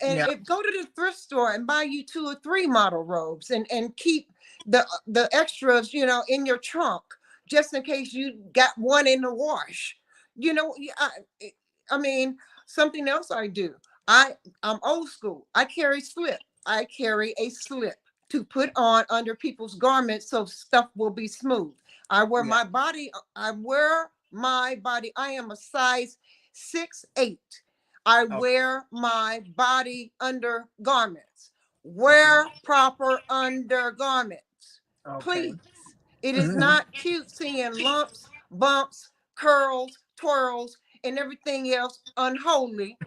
And Yeah. if go to the thrift store and buy you 2 or 3 model robes and keep the extras, in your trunk just in case you got one in the wash. I mean, something else I do. I'm old school. I carry slip. I carry a slip to put on under people's garments so stuff will be smooth. I wear Yeah. my body. I wear my body. I am a size 6'8". I Okay. wear my body undergarments. Wear proper undergarments, Okay. please. It is Mhm. not cute seeing lumps, bumps, curls, twirls, and everything else unholy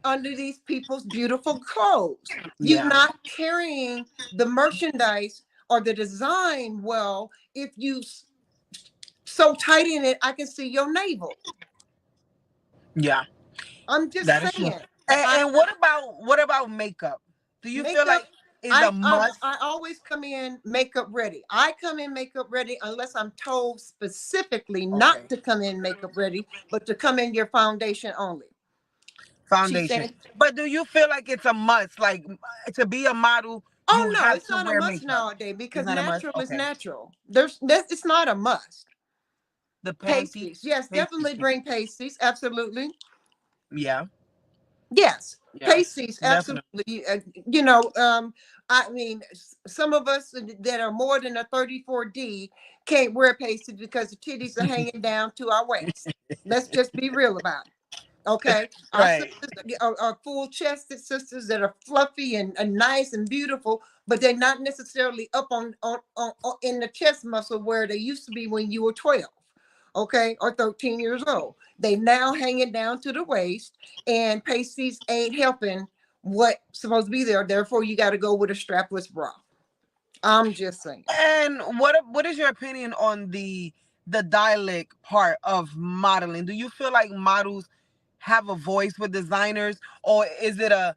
under these people's beautiful clothes. You're Yeah. not carrying the merchandise or the design well if you so tight in it I can see your navel. Yeah. I'm just That is true. saying. I And what about makeup? Do you feel makeup. like is a must? I always come in makeup ready. I come in makeup ready unless I'm told specifically not Okay. to come in makeup ready, but to come in your foundation only. She Foundation. said, But do you feel like it's a must? Like to be a model, "Oh you no, have it's to not a wear must makeup. nowadays It's because not a must. natural is Okay. natural. It's not a must." The panty Pasties, yes, pasties definitely can. bring pasties. Absolutely. Yeah. Yes, Yeah. pasties, Definitely. absolutely. You know, I mean, some of us that are more than a 34D can't wear pasties because the titties are hanging down to our waist. Let's just be real about it. Okay, our Right. sisters are full-chested sisters that are fluffy and nice and beautiful, but they're not necessarily up on in the chest muscle where they used to be when you were 12, okay, or 13 years old. They now hanging down to the waist, and pasties ain't helping what's supposed to be there. Therefore, you got to go with a strapless bra. I'm just saying. And what is your opinion on the dialect part of modeling? Do you feel like models have a voice with designers, or is it a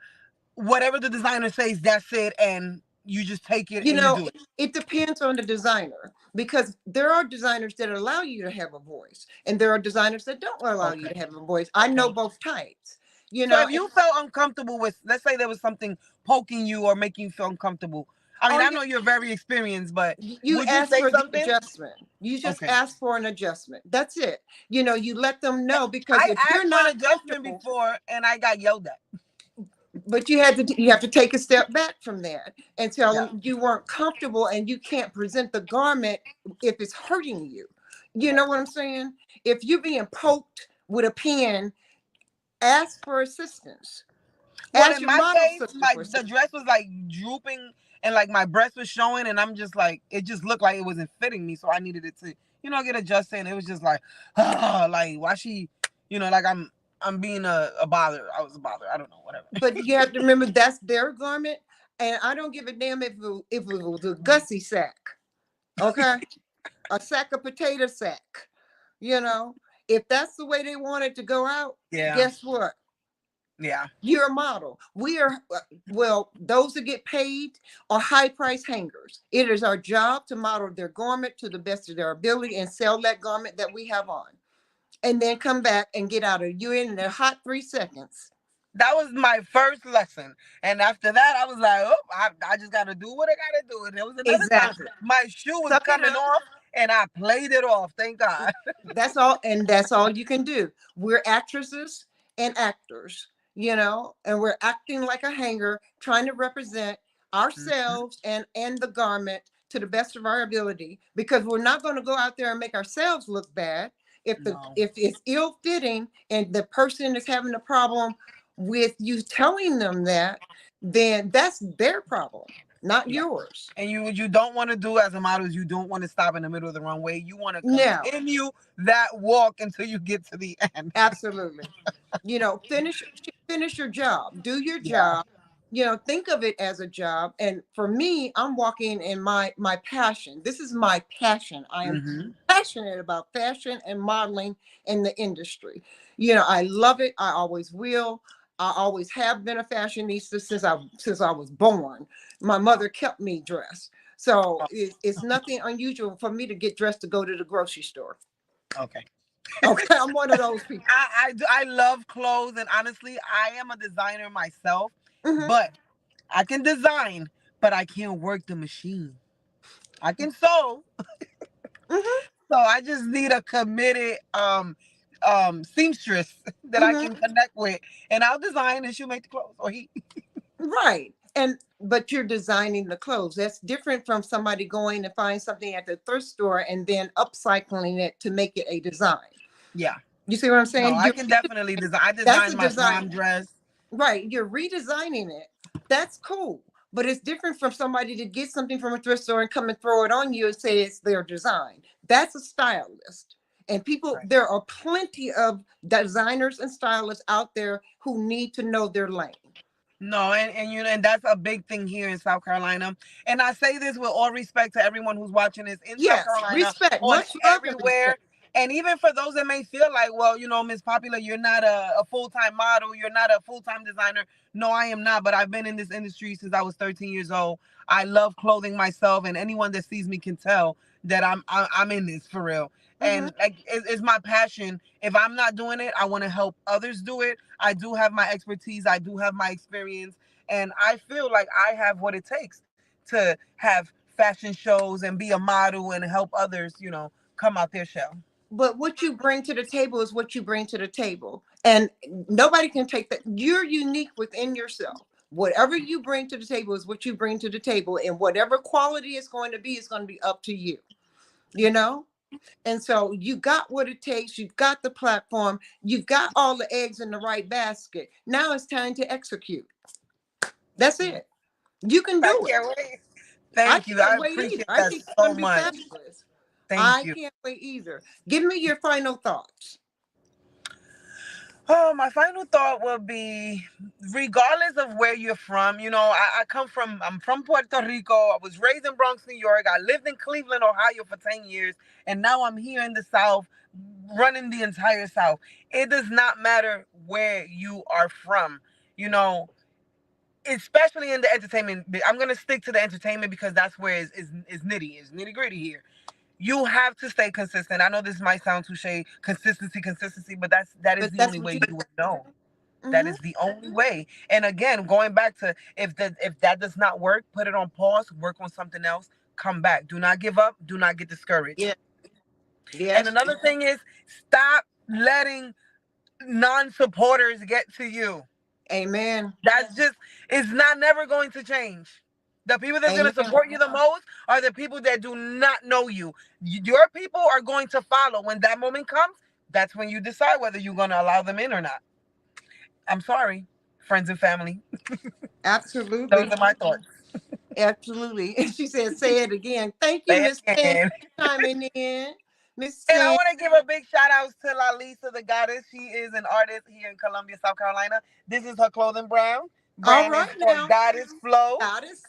whatever the designer says, that's it, and you just take it You and you know, do it? it depends on the designer because there are designers that allow you to have a voice, and there are designers that don't allow you Okay. to have a voice. I know Okay. both types, you So know. if you felt uncomfortable with, let's say there was something poking you or making you feel uncomfortable. I mean, Oh I yeah, know you're very experienced, but you would you ask say for the something? adjustment. You just Okay. ask for an adjustment. That's it. You know, you let them know because I if you're asked for an not adjustment comfortable, before and I got yelled at. but you have to take a step back from that and tell Yeah. them you weren't comfortable and you can't present the garment if it's hurting you. You know Right. what I'm saying? If you're being poked with a pen, ask for assistance. Well, Ask in your my model case, sister my for the assistance. dress was like drooping and like my breast was showing, and I'm just like, it just looked like it wasn't fitting me, so I needed it to, get adjusted. And it was just like, like why she, like I'm being a bother. I was a bother. I don't know, whatever. But you have to remember that's their garment, and I don't give a damn if it was a gussy sack, okay, a sack of potato sack. You know, if that's the way they want it to go out, Yeah, guess what? yeah. You're a model. We are, well, those that get paid are high price hangers. It is our job to model their garment to the best of their ability and sell that garment that we have on. And then come back and get out of you in a hot 3 seconds. That was my first lesson, and after that, I was like, oh, I just gotta do what I gotta do. And there was another time Exactly. my shoe was Suck it coming up. off, and I played it off. Thank God. That's all, and that's all you can do. We're actresses and actors, you know, and we're acting like a hanger, trying to represent Mhm. ourselves and the garment to the best of our ability, because we're not going to go out there and make ourselves look bad. No. If it's ill fitting and the person is having a problem with you telling them that, then that's their problem, not Yeah. yours. And you don't want to do as a model is you don't want to stop in the middle of the runway. You want to No, continue that walk until you get to the end. absolutely. You know, finish your job, do your Yeah. job. You know, think of it as a job. And for me, I'm walking in my passion. This is my passion. I am Hmm. passionate about fashion and modeling in the industry. You know, I love it. I always will. I always have been a fashionista since I was born. My mother kept me dressed, so it's nothing unusual for me to get dressed to go to the grocery store. Okay. Okay, I'm one of those people. I love clothes, and honestly, I am a designer myself, Hmm. but I can design, but I can't work the machine. I can sew, Hmm. so I just need a committed seamstress that I Hmm. can connect with, and I'll design and she'll make the clothes, or he. Right. And but you're designing the clothes. That's different from somebody going to find something at the thrift store and then upcycling it to make it a design. Yeah. You see what I'm No, saying? I can definitely design. I That's designed a my prom design. dress. Right. You're redesigning it. That's cool. But it's different from somebody to get something from a thrift store and come and throw it on you and say it's their design. That's a stylist. And people, Right. there are plenty of designers and stylists out there who need to know their lane. No, and and that's a big thing here in South Carolina. And I say this with all respect to everyone who's watching this in South Yes, Carolina, respect, on much love and everywhere. respect. And even for those that may feel like, well, Miss Popular, you're not a full-time model, you're not a full-time designer. No, I am not, but I've been in this industry since I was 13 years old. I love clothing myself, and anyone that sees me can tell that I'm in this for real. Hmm. And like it's my passion. If I'm not doing it, I want to help others do it. I do have my expertise, I do have my experience, and I feel like I have what it takes to have fashion shows and be a model and help others, come out their shell. But what you bring to the table is what you bring to the table. And nobody can take that. You're unique within yourself. Whatever you bring to the table is what you bring to the table. And whatever quality it's going to be is going to be up to you. you know? And so you got what it takes. You've got the platform. You've got all the eggs in the right basket. Now it's time to execute. That's it. You can I do it. can't wait. I Thank you. I can't wait either. appreciate I that think it's so going to be much. fabulous. Thank I you. can't wait either. Give me your final thoughts. Oh, my final thought will be, regardless of where you're from, I'm from Puerto Rico. I was raised in Bronx, New York. I lived in Cleveland, Ohio for 10 years. And now I'm here in the South, running the entire South. It does not matter where you are from, you know, especially in the entertainment. I'm going to stick to the entertainment because that's where it's nitty gritty here. You have to stay consistent. I know this might sound touche, consistency, but that is But the that's only what way you you would know. That hmm is the only way. And again, going back to, if that does not work, put it on pause, work on something else, come back. Do not give up. Do not get discouraged. Yeah. And Yes. another thing is, stop letting non-supporters get to you. Amen. That's just, it's not never going to change. The people that's going to Amen. support you the most are the people that do not know you. Your people are going to follow. When that moment comes, that's when you decide whether you're going to allow them in or not. I'm sorry, friends and family. Those Absolutely. are my thoughts. Absolutely. And she said, say it again. Thank you, Say it Miss Sin, again. for chiming in. Miss And I Sin. want to give a big shout out to La Lisa the Goddess. She is an artist here in Columbia, South Carolina. This is her clothing brand. All Brand is right called now. Goddess Flow. Goddess.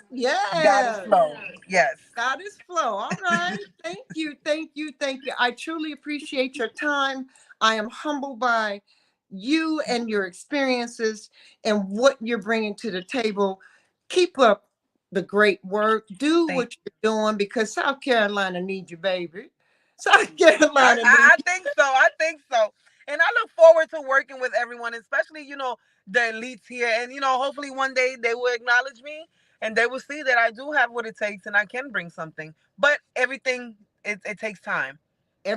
Goddess Yes. Flow. Yes. Goddess Flow. All right. Thank you. Thank you. Thank you. I truly appreciate your time. I am humbled by you and your experiences and what you're bringing to the table. Keep up the great work. Do Thank what you're doing because South Carolina needs you, baby. South Carolina needs I think so. I think so. And I look forward to working with everyone, especially, the elites here. And, hopefully one day they will acknowledge me and they will see that I do have what it takes and I can bring something. But everything, it takes time.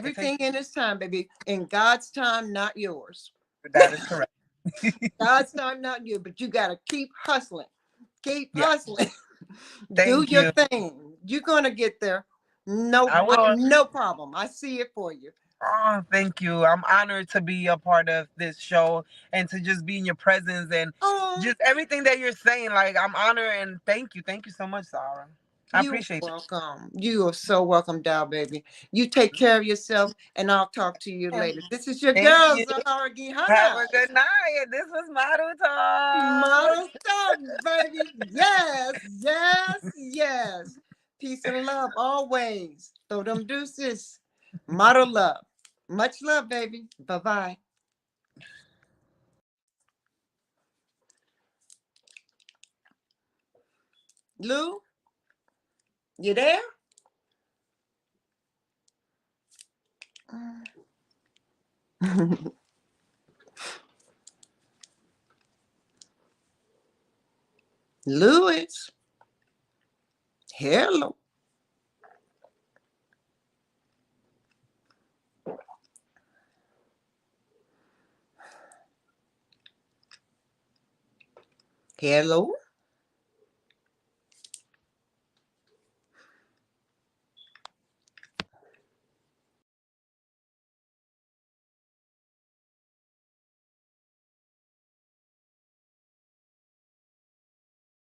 It takes, everything in its time, baby. In God's time, not yours. that is correct. God's time, not you. But you got to keep hustling. Keep Yeah. hustling. Do Thank your you. thing. You're gonna get there. No, I will. no problem. I see it for you. Oh, thank you. I'm honored to be a part of this show and to just be in your presence and Oh, just everything that you're saying. Like, I'm honored and thank you. Thank you so much, Sarah. I you appreciate you. are welcome. You are so welcome, Dow baby. You take care of yourself, and I'll talk to you Yeah. later. This is your Thank girl, you. Zahara Have Gihana. a good night. This was Model Talk. Model talk, baby. Yes, yes, yes. Peace and love always. Throw them deuces. Model love. Much love, baby. Bye bye. Lou, you there? Louis, hello. Hello.